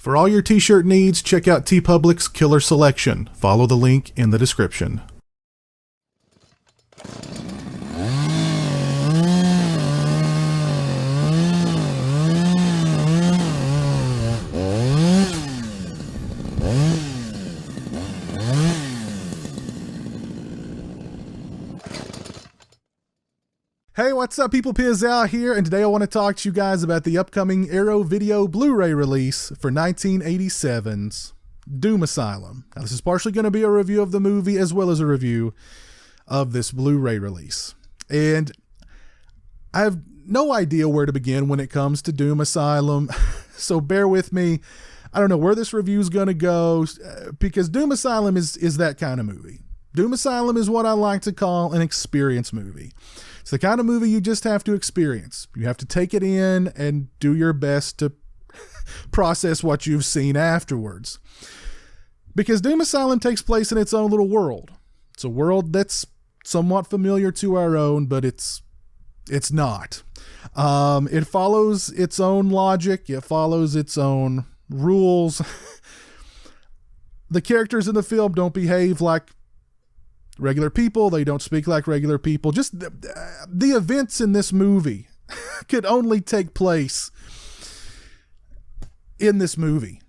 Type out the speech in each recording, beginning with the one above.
For all your t-shirt needs, check out TeePublic's Killer Selection. Follow the link in the description. Hey, what's up, people? Piz out here, and today I want to talk to you guys about the upcoming Arrow Video Blu-ray release for 1987's Doom Asylum. Now, this is partially going to be a review of the movie as well as a review of this Blu-ray release. And I have no idea where to begin when it comes to Doom Asylum, so bear with me. I don't know where this review is going to go, because Doom Asylum is that kind of movie. Doom Asylum is what I like to call an experience movie. It's the kind of movie you just have to experience. You have to take it in and do your best to process what you've seen afterwards. Because Doom Asylum takes place in its own little world. It's a world that's somewhat familiar to our own, but it's not. It follows its own logic. It follows its own rules. The characters in the film don't behave like regular people. They don't speak like regular people. Just the events in this movie could only take place in this movie.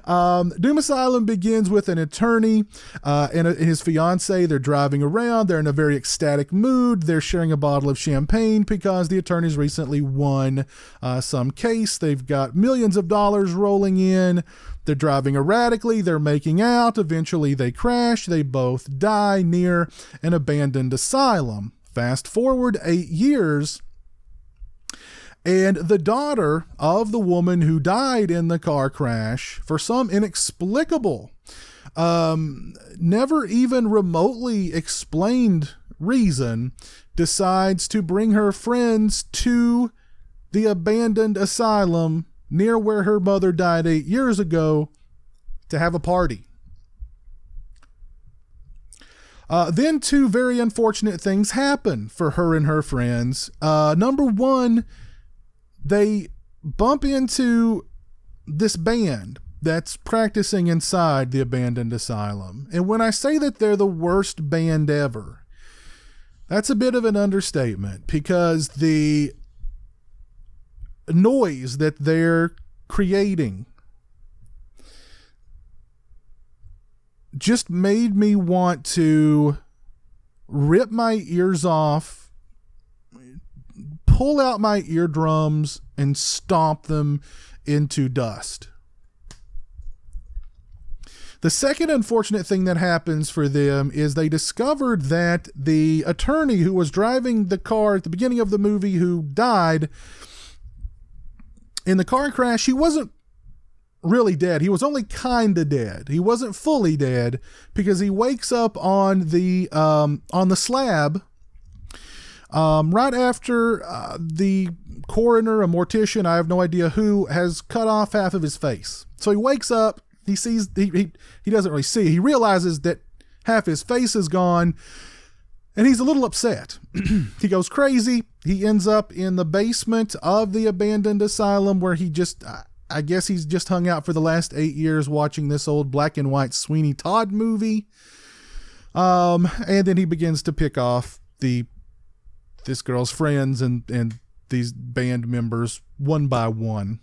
Doom Asylum begins with an attorney and his fiance. They're driving around. They're in a very ecstatic mood. They're sharing a bottle of champagne because the attorney's recently won some case. They've got millions of dollars rolling in. They're driving erratically. They're making out. Eventually they crash. They both die near an abandoned asylum. Fast forward 8 years. And the daughter of the woman who died in the car crash, for some inexplicable, never even remotely explained reason, decides to bring her friends to the abandoned asylum near where her mother died 8 years ago to have a party. Then two very unfortunate things happen for her and her friends. Number one, they bump into this band that's practicing inside the abandoned asylum. And when I say that they're the worst band ever, that's a bit of an understatement, because the noise that they're creating just made me want to rip my ears off, pull out my eardrums, and stomp them into dust. The second unfortunate thing that happens for them is they discovered that the attorney who was driving the car at the beginning of the movie, who died in the car crash, he wasn't really dead. He was only kind of dead. He wasn't fully dead, because he wakes up on the slab right after the coroner, a mortician, I have no idea who, has cut off half of his face. So he wakes up, he sees, he doesn't really see, he realizes that half his face is gone, and he's a little upset. He goes crazy. He ends up in the basement of the abandoned asylum, where he just, I guess he's just hung out for the last 8 years watching this old black and white Sweeney Todd movie. And then he begins to pick off this girl's friends and these band members one by one.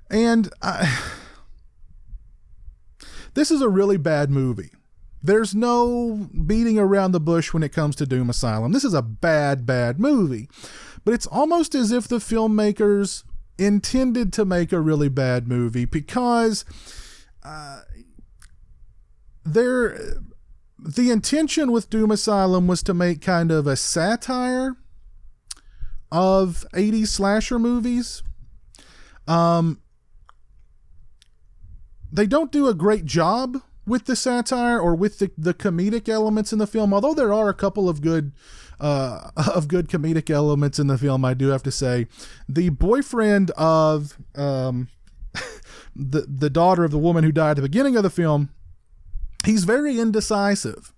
And this is a really bad movie. There's no beating around the bush when it comes to Doom Asylum. This is a bad movie. But it's almost as if the filmmakers intended to make a really bad movie, because the intention with Doom Asylum was to make kind of a satire of 80s slasher movies. They don't do a great job with the satire or with the comedic elements in the film, although there are a couple of good comedic elements in the film, I do have to say. The boyfriend of the daughter of the woman who died at the beginning of the film, he's very indecisive,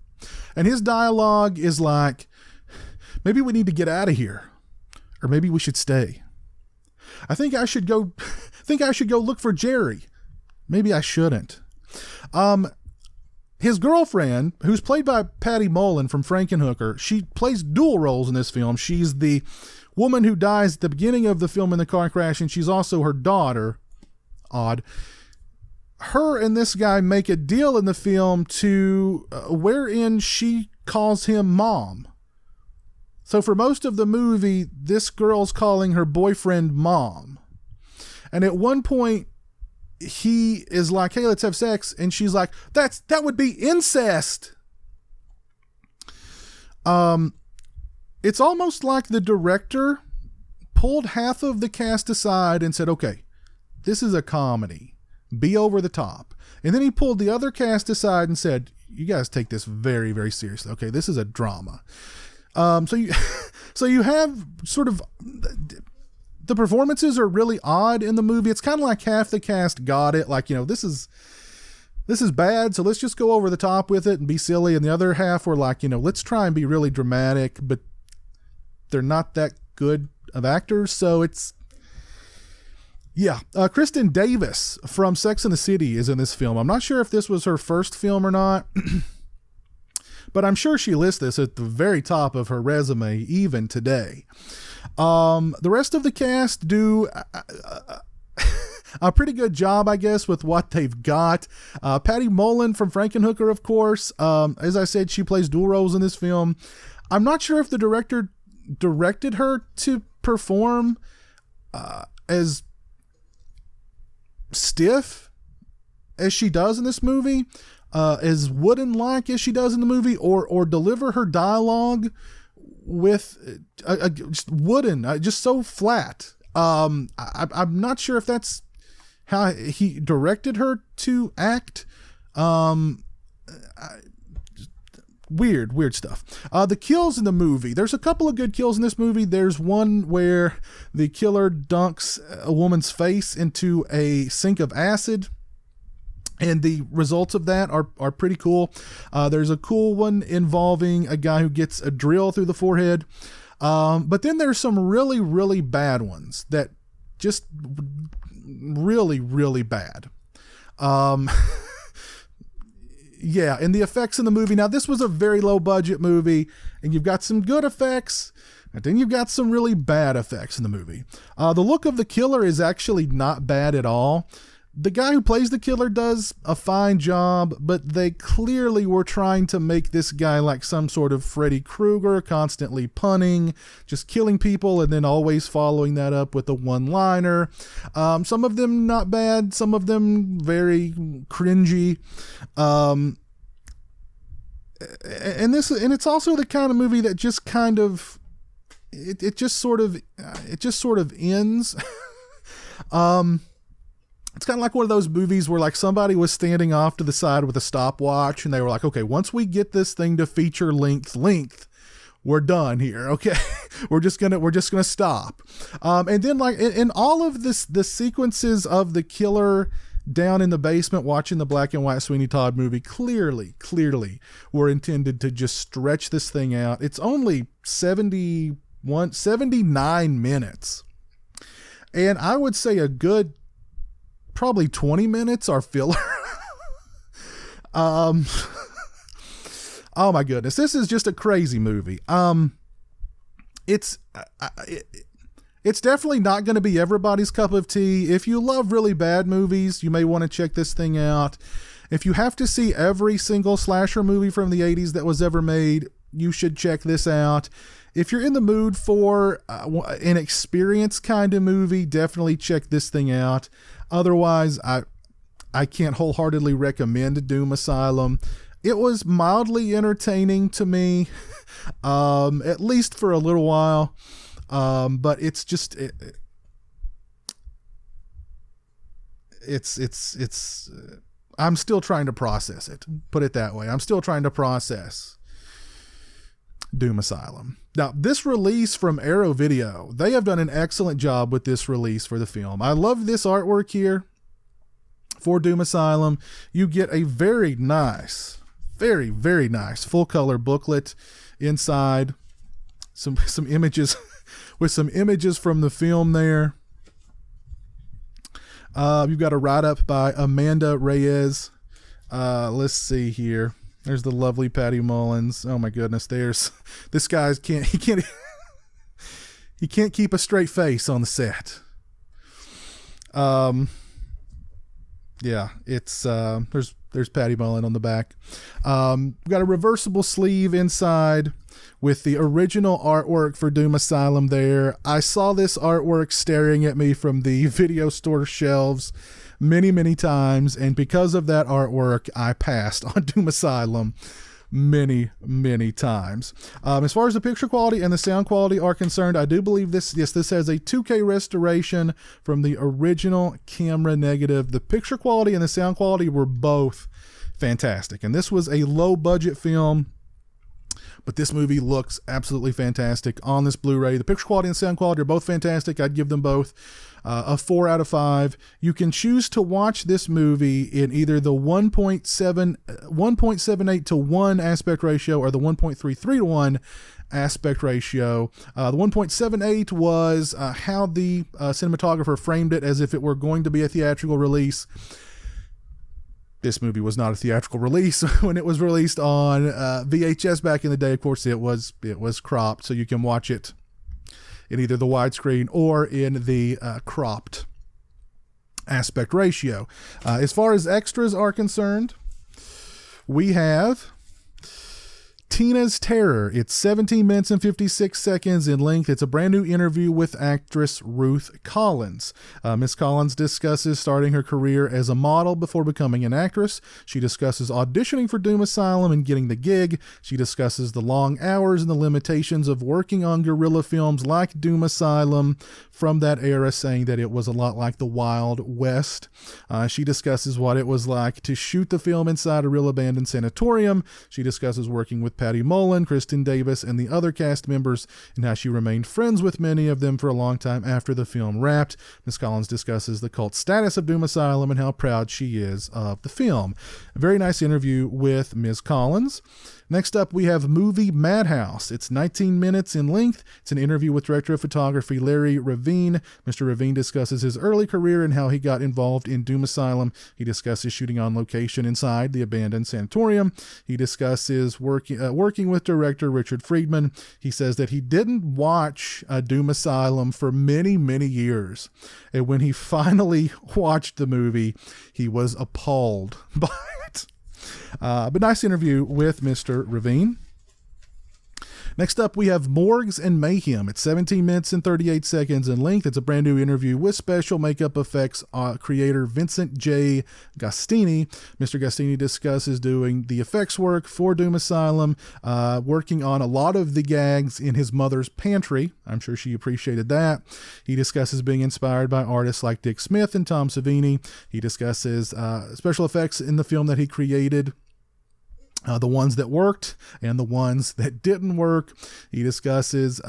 and his dialogue is like, maybe we need to get out of here, or maybe we should stay. I think I should go think I should go look for Jerry. Maybe I shouldn't. His girlfriend, who's played by Patty Mullen from Frankenhooker, she plays dual roles in this film. She's the woman who dies at the beginning of the film in the car crash, and she's also her daughter. Odd. Her and this guy make a deal in the film to wherein she calls him mom. So for most of the movie, this girl's calling her boyfriend mom. And at one point, he is like, hey, let's have sex. And she's like, that would be incest. It's almost like the director pulled half of the cast aside and said, okay, this is a comedy. Be over the top. And then he pulled the other cast aside and said, you guys take this very, very seriously. Okay, this is a drama. So you have sort of, the performances are really odd in the movie. It's kind of like half the cast got it. Like, this is bad, so let's just go over the top with it and be silly. And the other half were like, let's try and be really dramatic, but they're not that good of actors. So it's, yeah. Kristen Davis from Sex and the City is in this film. I'm not sure if this was her first film or not, but I'm sure she lists this at the very top of her resume even today. The rest of the cast do a pretty good job, I guess, with what they've got. Patty Mullen from Frankenhooker, of course. As I said, she plays dual roles in this film. I'm not sure if the director directed her to perform as stiff as she does in this movie, as wooden-like as she does in the movie, or deliver her dialogue with just wooden, just so flat. I'm not sure if that's how he directed her to act. Weird stuff. The kills in the movie, there's a couple of good kills in this movie. There's one where the killer dunks a woman's face into a sink of acid, and the results of that are pretty cool. There's a cool one involving a guy who gets a drill through the forehead. But then there's some really, really bad ones that just really, really bad. Yeah, and the effects in the movie. Now, this was a very low budget movie, and you've got some good effects, and then you've got some really bad effects in the movie. The look of the killer is actually not bad at all. The guy who plays the killer does a fine job, but they clearly were trying to make this guy like some sort of Freddy Krueger, constantly punning, just killing people, and then always following that up with a one-liner. Some of them not bad, some of them very cringy. And it's also the kind of movie that just kind of, it just sort of ends. It's kind of like one of those movies where like somebody was standing off to the side with a stopwatch and they were like, okay, once we get this thing to feature length, we're done here. Okay. we're just gonna stop. And then like in all of this, the sequences of the killer down in the basement watching the black and white Sweeney Todd movie clearly were intended to just stretch this thing out. It's only 79 minutes. And I would say a good probably 20 minutes are filler. Oh my goodness. This is just a crazy movie. It's definitely not going to be everybody's cup of tea. If you love really bad movies, you may want to check this thing out. If you have to see every single slasher movie from the 80s that was ever made, you should check this out. If you're in the mood for an experience kind of movie, definitely check this thing out. Otherwise, I can't wholeheartedly recommend Doom Asylum. It was mildly entertaining to me, at least for a little while. But it's just, I'm still trying to process it. Put it that way. I'm still trying to process Doom Asylum. Now, this release from Arrow Video, they have done an excellent job with this release for the film. I love this artwork here for Doom Asylum. You get a very nice, very, very nice full color booklet inside. Some images with some images from the film there. You've got a write-up by Amanda Reyes. Let's see here. There's the lovely Patty Mullins. Oh my goodness, there's this guy's he can't keep a straight face on the set. Yeah, it's there's Patty Mullen on the back. We've got a reversible sleeve inside with the original artwork for Doom Asylum there. I saw this artwork staring at me from the video store shelves many times, and because of that artwork, I passed on Doom Asylum many times. As far as the picture quality and the sound quality are concerned, I do believe this has a 2K restoration from the original camera negative. The picture quality and the sound quality were both fantastic, and this was a low budget film, but this movie looks absolutely fantastic on this Blu-ray. The picture quality and sound quality are both fantastic. I'd give them both a 4 out of 5. You can choose to watch this movie in either the 1.78 to 1 aspect ratio or the 1.33 to 1 aspect ratio. The 1.78 was how the cinematographer framed it, as if it were going to be a theatrical release. This movie was not a theatrical release when it was released on VHS back in the day. Of course, it was cropped, so you can watch it in either the widescreen or in the cropped aspect ratio. As far as extras are concerned, we have Tina's Terror. It's 17 minutes and 56 seconds in length. It's a brand new interview with actress Ruth Collins. Miss Collins discusses starting her career as a model before becoming an actress. She discusses auditioning for Doom Asylum and getting the gig. She discusses the long hours and the limitations of working on guerrilla films like Doom Asylum from that era, saying that it was a lot like the Wild West. She discusses what it was like to shoot the film inside a real abandoned sanatorium. She discusses working with Patty Mullen, Kristen Davis, and the other cast members, and how she remained friends with many of them for a long time after the film wrapped. Ms. Collins discusses the cult status of Doom Asylum and how proud she is of the film. A very nice interview with Ms. Collins. Next up, we have Movie Madhouse. It's 19 minutes in length. It's an interview with director of photography Larry Ravine. Mr. Ravine discusses his early career and how he got involved in Doom Asylum. He discusses shooting on location inside the abandoned sanatorium. He discusses working with director Richard Friedman. He says that he didn't watch Doom Asylum for many years. And when he finally watched the movie, he was appalled by it. But nice interview with Mr. Ravine. Next up, we have Morgues and Mayhem. It's 17 minutes and 38 seconds in length. It's a brand new interview with special makeup effects creator Vincent J. Gostini. Mr. Gostini discusses doing the effects work for Doom Asylum, working on a lot of the gags in his mother's pantry. I'm sure she appreciated that. He discusses being inspired by artists like Dick Smith and Tom Savini. He discusses special effects in the film that he created, the ones that worked and the ones that didn't work. He discusses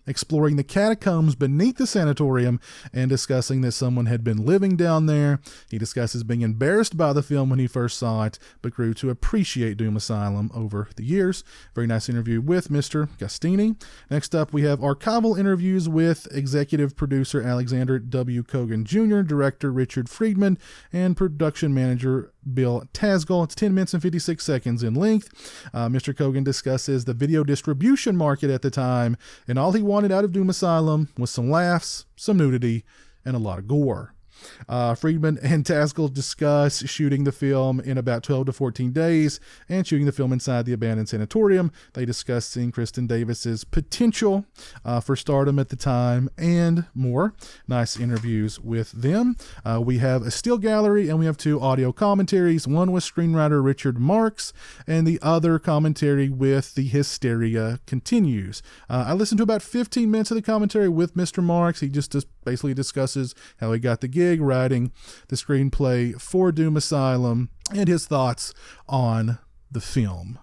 exploring the catacombs beneath the sanatorium and discussing that someone had been living down there. He discusses being embarrassed by the film when he first saw it, but grew to appreciate Doom Asylum over the years. Very nice interview with Mr. Gostini. Next up, we have archival interviews with executive producer Alexander W. Cogan Jr., director Richard Friedman, and production manager Bill Tasgall. It's 10 minutes and 56 seconds in length. Mr. Cogan discusses the video distribution market at the time, and all he wanted out of Doom Asylum was some laughs, some nudity, and a lot of gore. Friedman and Tasgall discuss shooting the film in about 12 to 14 days and shooting the film inside the abandoned sanatorium. They discuss seeing Kristen Davis's potential for stardom at the time and more. Nice interviews with them. We have a still gallery and we have two audio commentaries, one with screenwriter Richard Marks and the other commentary with The Hysteria Continues. I listened to about 15 minutes of the commentary with Mr. Marks. He just basically discusses how he got the gig writing the screenplay for Doom Asylum and his thoughts on the film.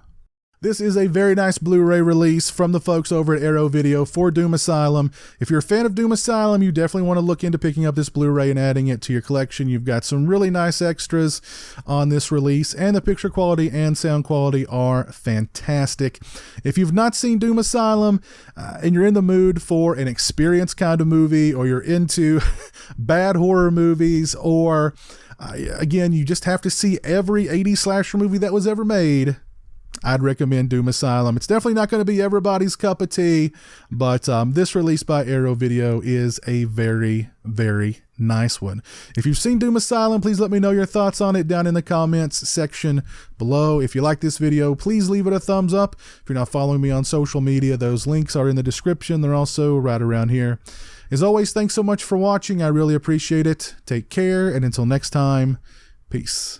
This is a very nice Blu-ray release from the folks over at Arrow Video for Doom Asylum. If you're a fan of Doom Asylum, you definitely want to look into picking up this Blu-ray and adding it to your collection. You've got some really nice extras on this release, and the picture quality and sound quality are fantastic. If you've not seen Doom Asylum and you're in the mood for an experience kind of movie, or you're into bad horror movies, or again, you just have to see every 80s slasher movie that was ever made, I'd recommend Doom Asylum. It's definitely not going to be everybody's cup of tea, but this release by Arrow Video is a very, very nice one. If you've seen Doom Asylum, please let me know your thoughts on it down in the comments section below. If you like this video, please leave it a thumbs up. If you're not following me on social media, those links are in the description. They're also right around here. As always, thanks so much for watching. I really appreciate it. Take care, and until next time, peace.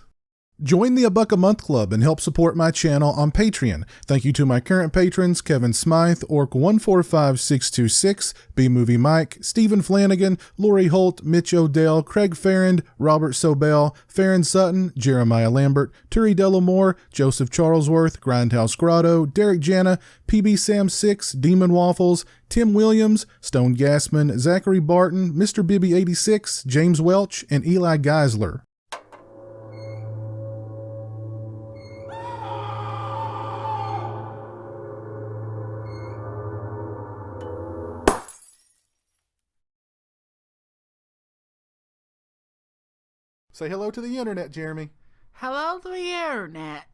Join the $1 a month club and help support my channel on Patreon. Thank you to my current patrons: Kevin Smythe, Orc145626, B-Movie Mike, Stephen Flanagan, Lori Holt, Mitch Odell, Craig Farrand, Robert Sobel, Farron Sutton, Jeremiah Lambert, Turi Delamore, Joseph Charlesworth, Grindhouse Grotto, Derek Jana, PB Sam 6, Demon Waffles, Tim Williams, Stone Gassman, Zachary Barton, Mr. Bibby 86, James Welch, and Eli Geisler. Say hello to the internet, Jeremy. Hello to the internet.